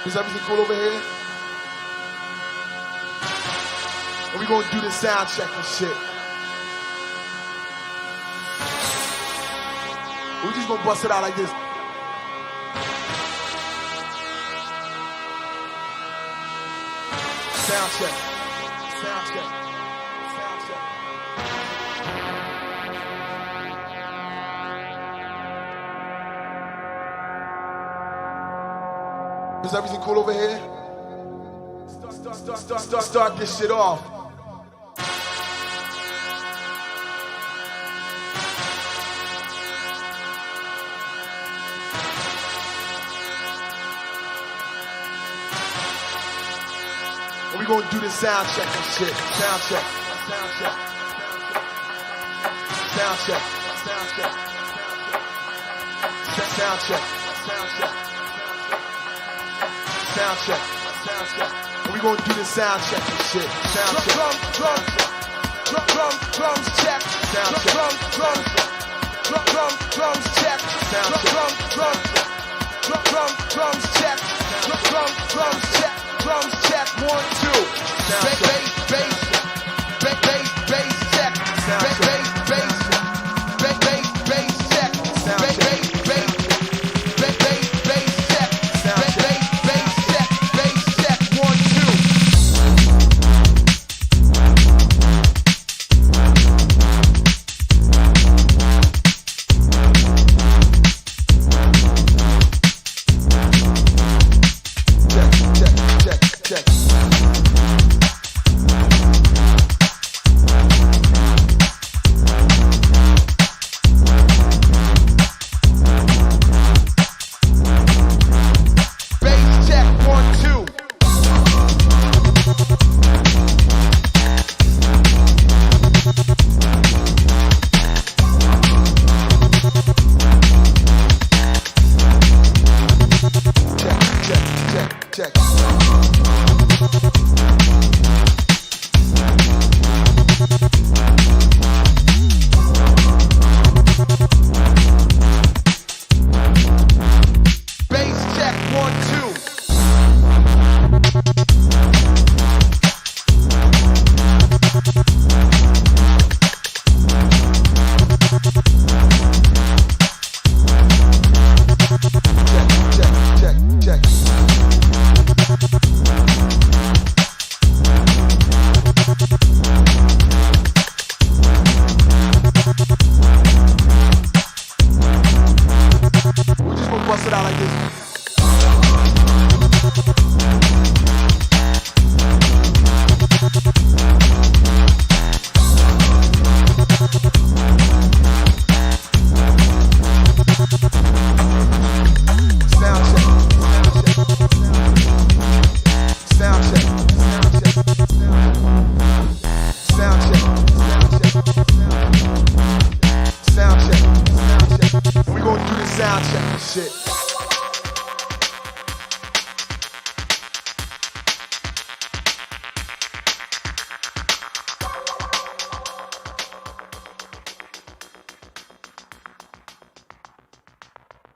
Is everything cool over here? And we gonna do this sound check and shit. We just gonna bust it out like this. Sound check. Sound check. Sound check. Is everything cool over here? Start this shit off. We gonna do the sound check and shit. Sound check. Sound check. Sound check. Sound check. Sound check. Sound check. Sound check. Sound check. We gonna do the sound check and shit. Sound check. Drums check. Sound check. Drums check. Sound check. Drums check. Drums check. Drums check, 1, 2. Bass check. Bass check. Bass check. Bass check.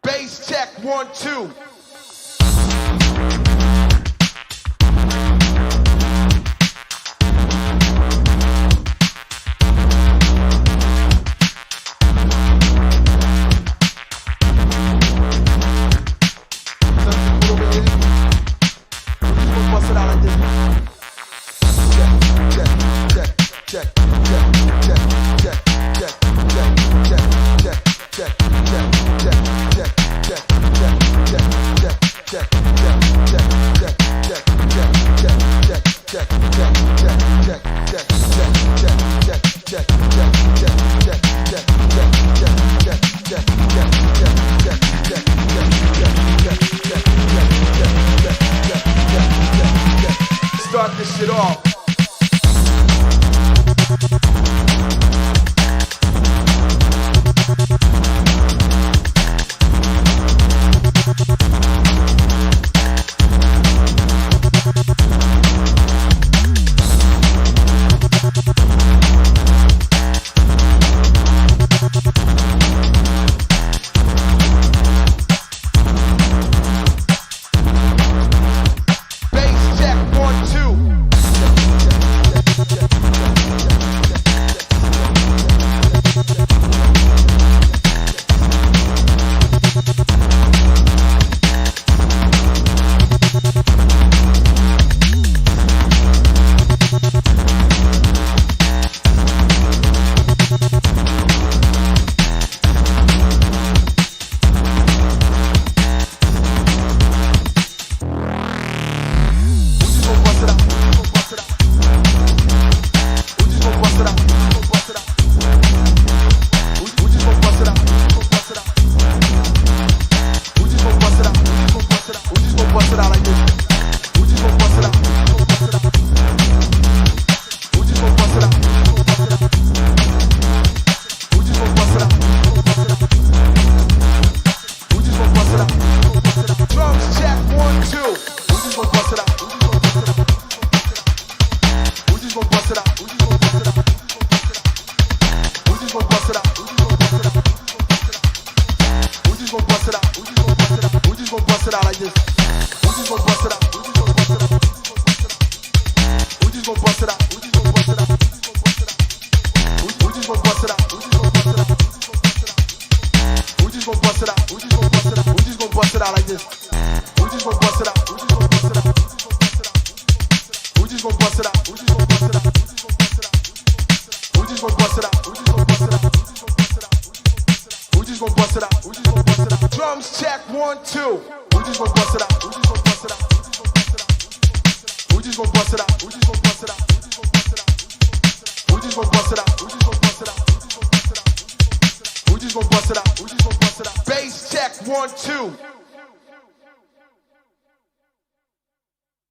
Bass check, 1, 2. Check. Bass check, 1, 2. Start this shit off. gon' bust it out. We just gon' bust it out. We just gon' bust it out like this. We just gon' bust it out. We just gon' bust it out. We just gon' bust it out. We just gon' bust it out. We just gon' bust it out. We just gon' bust it out. We just gon' bust it out. We just gon' bust it out. We just gon' bust it out like this. We just gon' bust it out. We just gon' bust it out. We just gon' bust it out. We just gon' bust it out. We just gon' bust it out. We just gon' bust it out. We just gon' bust it out. We just gon' bust it out. Drums check 1 2. We just gon' bust it out. We just gon' bust it out. We just gon' bust it out. We just gon' bust it out. We just gon' bust it out. We just gon' bust it out. We just gon' bust it out. We just gon' bust it out. Bass check 1 2.